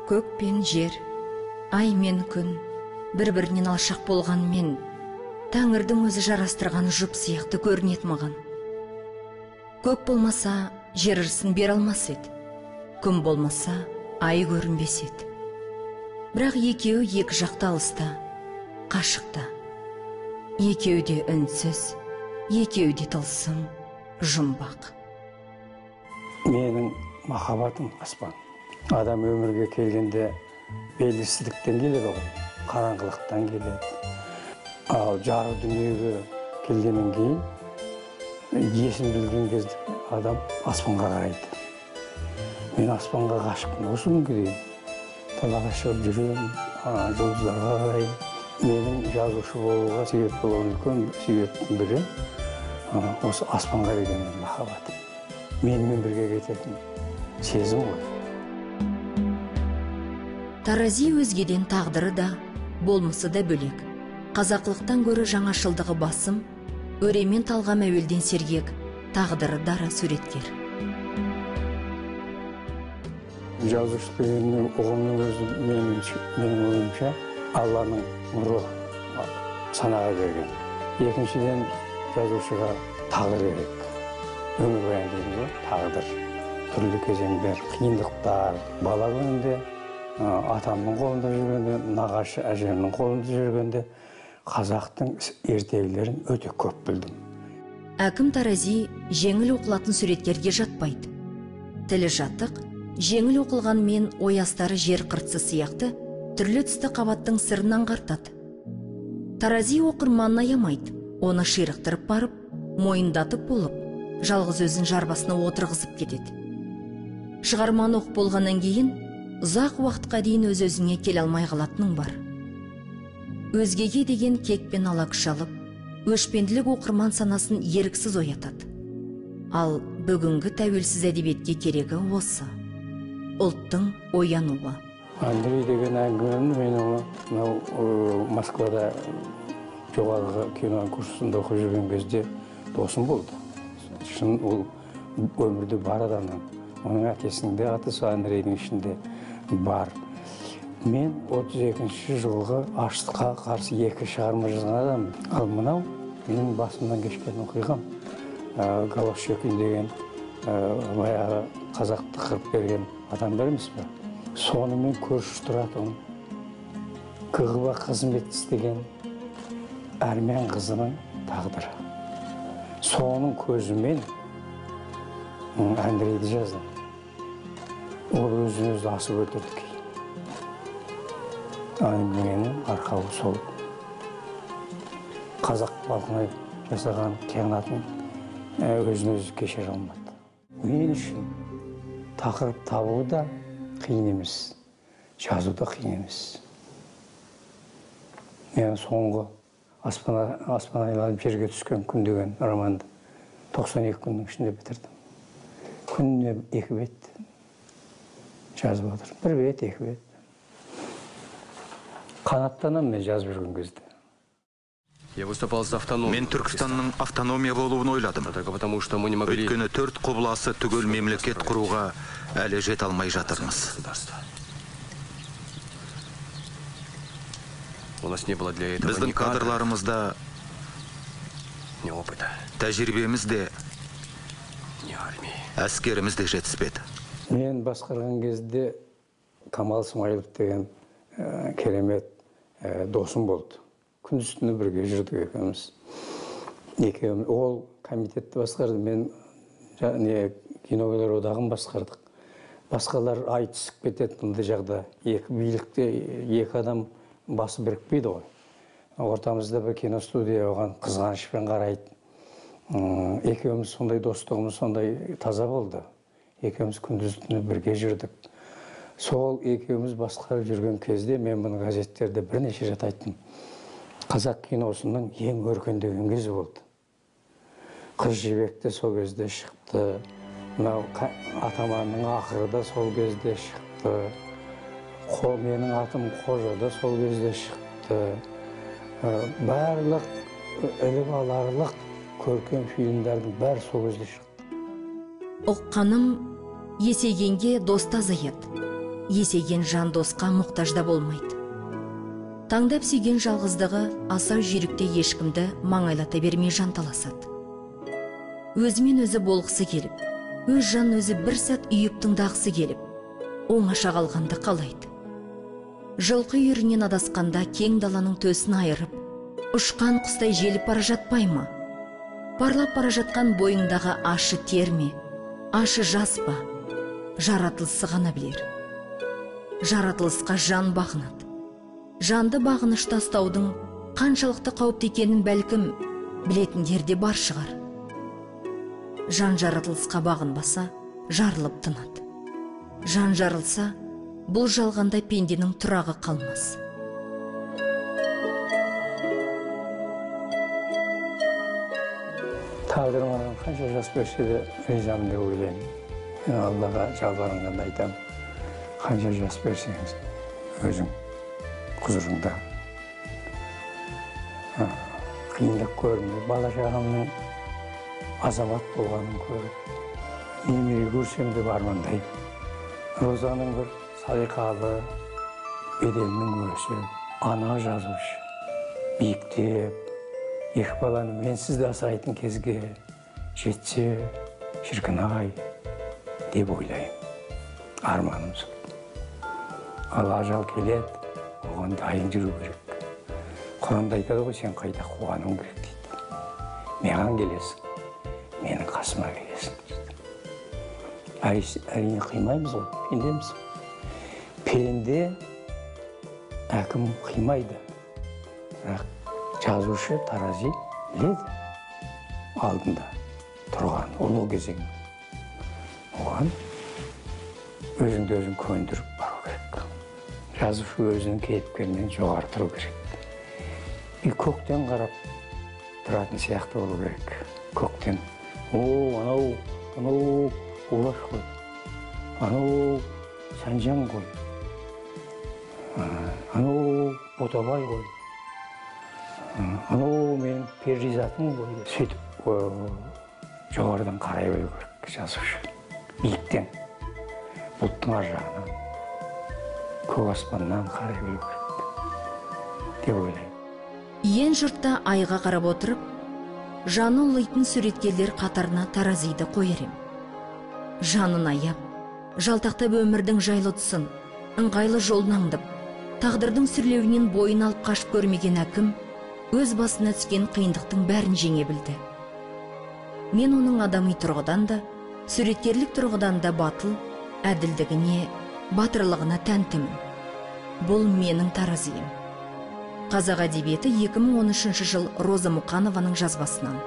Көк пен жер, ай мен күн, бір-бірінен алшақ болғанмен, Тәңірдің өзі жарастырған жұп сияқты көрінет маған. Көк болмаса, жер ырысын бер алмас еді. Күн болмаса, ай көрінбес еді. Бірақ екеуі екі жақта алыста, қашықта. Екеуі де үнсіз, екеуі де тылсым, жұмбақ. Менің махаббатым аспан. Адам өмірге келгенде белгісіздіктен келеді ғой, қараңғылықтан келеді. Ал жарық дүниеге келгеннен кейін есін білген кезде адам аспанға қарайды. Мен аспанға ғашықпын осы күнге дейін. Далаға шығып жүремін, жұлдыздарға қараймын. Менің жазушы болуға себеп болған үлкен себептің бірі осы аспанға деген махаббатым. Менімен бірге кететін сезім ғой. Тарази өзгеден тағдыры да, болмысы да бөлек. Қазақлықтан көрі жаңашылдығы басым, өремен талғам әуелден сергек, тағдыры дара суреткер. Жазушы дегеннің ұғымның өзі менің ойымша Алланың нұры санаға берген. Екіншіден жазушыға тағдыр керек. Өмір баян дейміз, тағдыр. Түрлі кезеңдер, қиындықтар, бала күнінде атамның қолында жүргенде, нағашы әжемнің қолында жүргенде қазақтың ертегілерін өте көп білдім. Әкім Тарази жеңіл оқылатын суреткерге жатпайды. Тілі жатық, жеңіл оқылғанмен оястары жер қыртысы сияқты түрлі түсті қабаттың сырын аңғартады. Тарази оқырманын аямайды, оны ширықтырып барып, мойындатып болып, жалғыз өзін жарбасына отырғызып кетеді. Шығарманы оқып болғаннан кейін ұзақ уақытқа дейін өз-өзіне келе алмай қалатының бар. Өзгеге деген кекпен ала күш алып, өшпенділік оқырман санасын еріксіз оятады. Ал бүгінгі тәуелсіз әдебиетке керегі осы. Ұлттың оянуы. Андрей деген әңгімені мен Москвада жоғарғы кино курсында оқып жүрген кезде досым болды. Шын ол өмірде бар адамның. Оның әкесінің де атысы Андрейдің ішінде бар. Мен 32-ші жылғы аштыққа қарсы 2 шығарма жазған адам. Ал мынау менің басымнан кешкен оқиғам. Голощекин деген баяғы қазақты қырып берген адамдар емес пе? Сонымен көрші тұратын КГБ қызмет істеген армян қызының тағдыры. Соның көзімен Андрейді жаздым. Ол өзін-өзі асып өлтірді кейін. Әңгіменің арқауы сол. Қазақ халқына жасаған қиянатын өзін-өзі кешіре алмады. Мен үшін тақырып табу да қиын емес, жазу да қиын емес. Мен соңғы аспан айланып жерге түскен күн деген романды 92 күннің ішінде бітірдім. Күніне 2 бет жазып отырмын. 1 бет, 2 бет. Қанаттанам мен жазып жүрген кезде. Мен Түркістанның автономия болуын ойладым. Өйткені 4 құбыласы түгел мемлекет құруға әлі жете алмай жатырмыз. Біздің кадрларымызда тәжірибеміз де, әскеріміз де жетіспеді. Мен басқарған кезде Камал Смайылов деген керемет досым болды. Күндіз-түні бірге жүрдік екеуміз. Ол комитетті басқарды, мен киногерлер одағын басқардық. Басқалар ай түсіп кетеді мұндай жағда. Билікте 2 адам басы бірікпейді ғой. Ортамызда бір киностудия оған қызғанышпен қарайды. Екеуміз сондай достығымыз сондай таза болды. Екеуміз күндіз-түні бірге жүрдік. Сол екеуміз басқарып жүрген кезде мен бұны газеттерде бірнеше рет айттым. Қазақ киносының ең өркендеген кезі болды. Қыз жібекте сол кезде шықты. Атаманның ақыры да сол кезде шықты. Менің атым Қожада сол кезде шықты. Барлық іліп аларлық көркем фильмдердің бәрі сол кезде шықты. Ұққаным есейгенге доста азаяды. есейген жан досқа мұқтажда болмайды. Таңдап сүйген жалғыздығы асау жүйрікте ешкімді маңайлата бермей жанталасады. Өзімен өзі болғысы келіп, өз жан өзі бір сәт үйіп тыңдағысы келіп, оңаша қалғанды қалайды. Жылқы үйірінен адасқанда кең даланың төсін айырып, ұшқан құстай желіп бара жатпай ма? Парлап бара жатқан бойыңдағы ашы терме, ашы жас па? Жаратылысы ғана білер. Жаратылысқа жан бағынады. Жанды бағынышта ұстаудың қаншалықты қауіпті екенін бәлкім білетіндер де бар шығар. Жан жаратылысқа бағынбаса, жарылып тынады. Жан жарылса, бұл жалғанда пенденің тұрағы қалмас. Тағдырым маған қанша жас берсе де ризамын деп ойлаймын. Мен Аллаға жалбарынғанда айтамын, қанша жас берсеңіз, өзің құзырыңда. Қиындық көрмей, бала шағамның азамат болғанын көріп, немере көрсем деп армандаймын. Розаның бір салиқалы, беделінің өсіп, ана жазушы, биіктеп, екі баланы менсіз де асырайтын кезге жетсе, шіркін-ай деп ойлаймын. Арманым сол. Ал ажал келеді, оған дайын жүру керек. Құранда айтады ғой, сен қайда қуаның керек дейді. Маған келесің, менің қасыма келесің. Әрине қимаймыз ғой, пендеміз. Пенде әкім қимайды. Бірақ жазушы тарази біледі алдында тұрған ұлы кезең. Оған өзіңді өзің көндіріп бару керек. Жазушы өзінің кейіпкерінен жоғары тұру керек. Көктен қарап тұратын сияқты болу керек. Көктен, анау Олаш қой, анау Сәнжан қой, анау Ботабай қой, анау менің перизатым қой. Сөйтіп жоғарыдан қарай білу керек жазушы. Биіктен, бұлттың ар жағынан, көк аспаннан қарай білу керек деп ойлаймын. Ен жұртта айға қарап отырып, жаны ұлайтын суреткерлер қатарына таразиды қойырым. Жанын аяп, жалтақтап өмірдің жайлы тұсын, ыңғайлы жолын аңдып, тағдырдың сүрлеуінен бойын алып қашып көрмеген әкім, өз басына түскен қиындықтың бәрін жеңе білді. Мен оның адами тұрғыдан да, суреткерлік тұрғыдан да батыл, әділдігіне, батырлығына тәнтімін. Бұл менің таразиым. Қазақ әдебиеті 2013 жыл Роза Мұқанованың жазбасынан.